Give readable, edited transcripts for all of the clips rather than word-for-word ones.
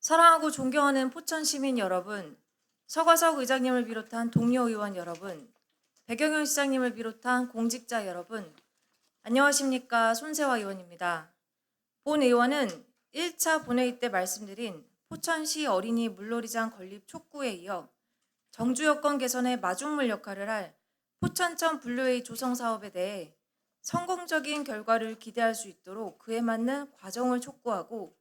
사랑하고 존경하는 포천 시민 여러분, 서과석 의장님을 비롯한 동료 의원 여러분, 배경영 시장님을 비롯한 공직자 여러분, 안녕하십니까. 손세화 의원입니다. 본 의원은 1차 본회의 때 말씀드린 포천시 어린이 물놀이장 건립 촉구에 이어 정주 여건 개선의 마중물 역할을 할 포천천 분류회의 조성 사업에 대해 성공적인 결과를 기대할 수 있도록 그에 맞는 과정을 촉구하고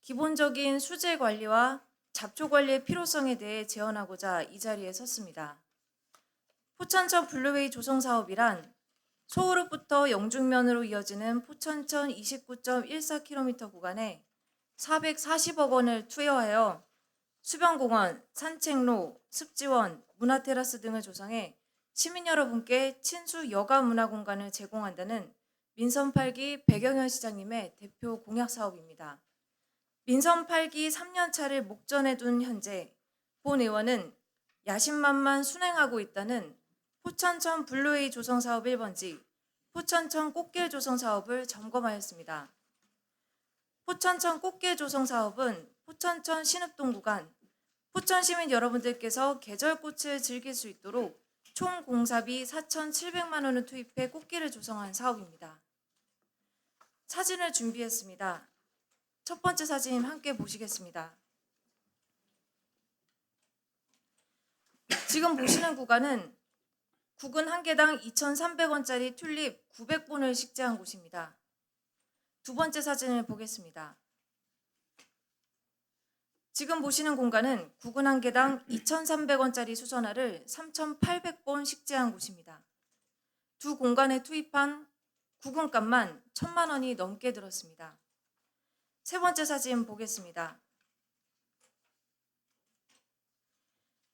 기본적인 수질 관리와 잡초 관리의 필요성에 대해 제언하고자 이 자리에 섰습니다. 포천천 분류회의 조성 사업이란 소호읍부터 영중면으로 이어지는 포천천 29.14km 구간에 440억 원을 투여하여 수변공원, 산책로, 습지원, 문화테라스 등을 조성해 시민 여러분께 친수 여가 문화 공간을 제공한다는 민선 8기 배경현 시장님의 대표 공약 사업입니다. 민선 8기 3년차를 목전에 둔 현재 본 의원은 야심만만 순행하고 있다는 포천천 분류회의 조성 사업 1번지, 포천천 꽃길 조성 사업을 점검하였습니다. 포천천 꽃길 조성 사업은 포천천 신읍동 구간, 포천 시민 여러분들께서 계절꽃을 즐길 수 있도록 총 공사비 4,700만 원을 투입해 꽃길을 조성한 사업입니다. 사진을 준비했습니다. 첫 번째 사진 함께 보시겠습니다. 지금 보시는 구간은 구근 한 개당 2,300원짜리 튤립 900본을 식재한 곳입니다. 두 번째 사진을 보겠습니다. 지금 보시는 공간은 구근 한 개당 2,300원짜리 수선화를 3,800본 식재한 곳입니다. 두 공간에 투입한 구근값만 1,000만 원이 넘게 들었습니다. 세 번째 사진 보겠습니다.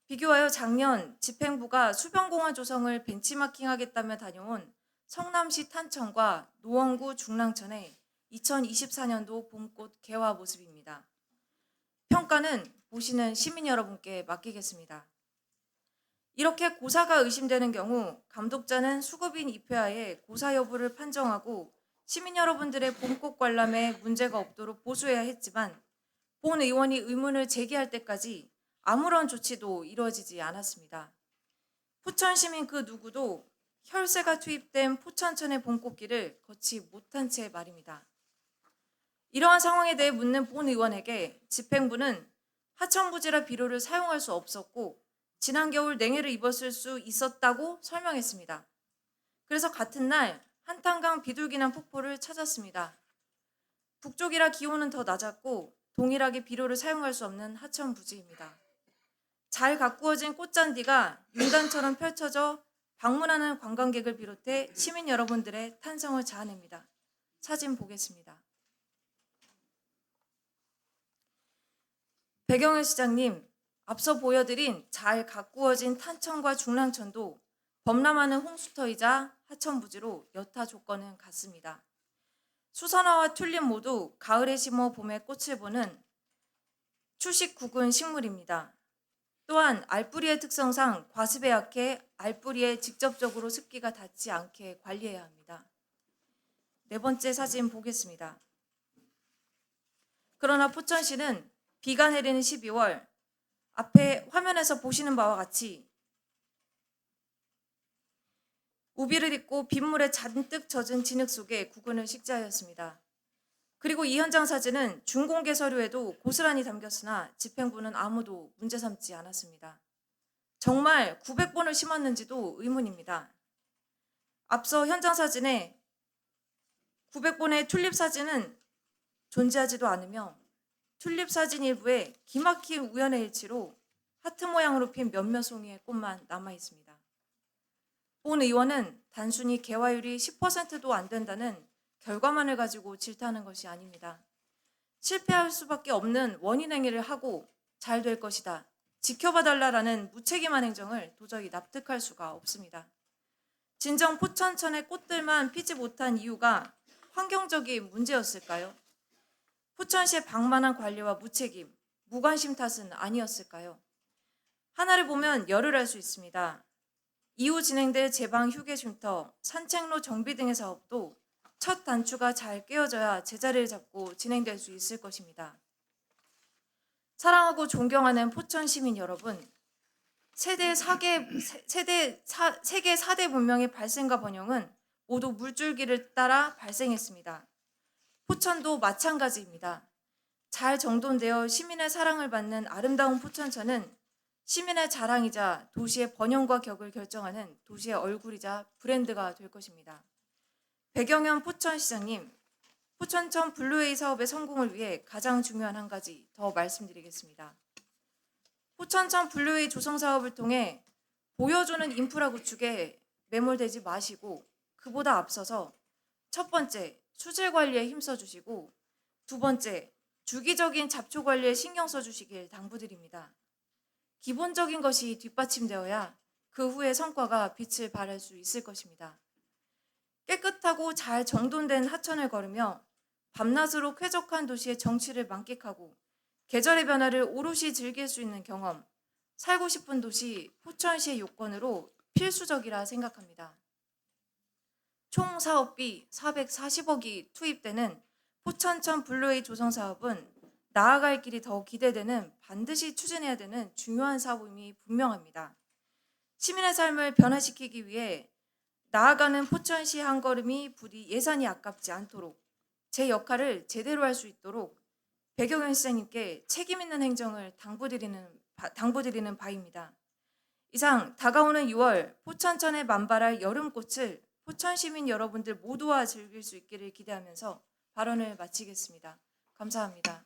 비교하여 작년 집행부가 수변공원 조성을 벤치마킹하겠다며 다녀온 성남시 탄천과 노원구 중랑천의 2024년도 봄꽃 개화 모습입니다. 평가는 보시는 시민 여러분께 맡기겠습니다. 이렇게 고사가 의심되는 경우 감독자는 수급인 입회하에 고사 여부를 판정하고 시민 여러분들의 봄꽃 관람에 문제가 없도록 보수해야 했지만 본 의원이 의문을 제기할 때까지 아무런 조치도 이루어지지 않았습니다. 포천 시민 그 누구도 혈세가 투입된 포천천의 봄꽃길을 걷지 못한 채 말입니다. 이러한 상황에 대해 묻는 본 의원에게 집행부는 하천부지라 비료를 사용할 수 없었고 지난 겨울 냉해를 입었을 수 있었다고 설명했습니다. 그래서 같은 날 한탄강 비둘기난 폭포를 찾았습니다. 북쪽이라 기온은 더 낮았고 동일하게 비료를 사용할 수 없는 하천부지입니다. 잘 가꾸어진 꽃잔디가 윤단처럼 펼쳐져 방문하는 관광객을 비롯해 시민 여러분들의 탄성을 자아냅니다. 사진 보겠습니다. 배경현 시장님, 앞서 보여드린 잘 가꾸어진 탄천과 중랑천도 범람하는 홍수터이자 하천부지로 여타 조건은 같습니다. 수선화와 튤립 모두 가을에 심어 봄에 꽃을 보는 추식구근 식물입니다. 또한 알뿌리의 특성상 과습에 약해 알뿌리에 직접적으로 습기가 닿지 않게 관리해야 합니다. 네 번째 사진 보겠습니다. 그러나 포천시는 비가 내리는 12월 앞에 화면에서 보시는 바와 같이 우비를 입고 빗물에 잔뜩 젖은 진흙 속에 구근을 식재하였습니다. 그리고 이 현장 사진은 준공개 서류에도 고스란히 담겼으나 집행부는 아무도 문제 삼지 않았습니다. 정말 900본을 심었는지도 의문입니다. 앞서 현장 사진에 900본의 튤립 사진은 존재하지도 않으며 튤립 사진 일부에 기막힌 우연의 일치로 하트 모양으로 핀 몇몇 송이의 꽃만 남아 있습니다. 본 의원은 단순히 개화율이 10%도 안 된다는 결과만을 가지고 질타하는 것이 아닙니다. 실패할 수밖에 없는 원인 행위를 하고 잘 될 것이다, 지켜봐달라라는 무책임한 행정을 도저히 납득할 수가 없습니다. 진정 포천천의 꽃들만 피지 못한 이유가 환경적인 문제였을까요? 포천시의 방만한 관리와 무책임, 무관심 탓은 아니었을까요? 하나를 보면 열을 알 수 있습니다. 이후 진행될 제방 휴게 쉼터, 산책로 정비 등의 사업도 첫 단추가 잘 끼워져야 제자리를 잡고 진행될 수 있을 것입니다. 사랑하고 존경하는 포천 시민 여러분, 세계 4대 문명의 발생과 번영은 모두 물줄기를 따라 발생했습니다. 포천도 마찬가지입니다. 잘 정돈되어 시민의 사랑을 받는 아름다운 포천천은 시민의 자랑이자 도시의 번영과 격을 결정하는 도시의 얼굴이자 브랜드가 될 것입니다. 백영현 포천시장님, 포천천 블루웨이 사업의 성공을 위해 가장 중요한 한 가지 더 말씀드리겠습니다. 포천천 블루웨이 조성 사업을 통해 보여주는 인프라 구축에 매몰되지 마시고 그보다 앞서서 첫 번째, 수질 관리에 힘써 주시고 두 번째, 주기적인 잡초 관리에 신경 써 주시길 당부드립니다. 기본적인 것이 뒷받침되어야 그 후에 성과가 빛을 발할 수 있을 것입니다. 깨끗하고 잘 정돈된 하천을 걸으며 밤낮으로 쾌적한 도시의 정취를 만끽하고 계절의 변화를 오롯이 즐길 수 있는 경험, 살고 싶은 도시 포천시의 요건으로 필수적이라 생각합니다. 총 사업비 440억이 투입되는 포천천 블루웨이 조성 사업은 나아갈 길이 더욱 기대되는 반드시 추진해야 되는 중요한 사업임이 분명합니다. 시민의 삶을 변화시키기 위해 나아가는 포천시 한 걸음이 부디 예산이 아깝지 않도록 제 역할을 제대로 할 수 있도록 백영현 시장님께 책임 있는 행정을 당부드리는 바입니다. 이상 다가오는 6월 포천천에 만발할 여름꽃을 포천 시민 여러분들 모두와 즐길 수 있기를 기대하면서 발언을 마치겠습니다. 감사합니다.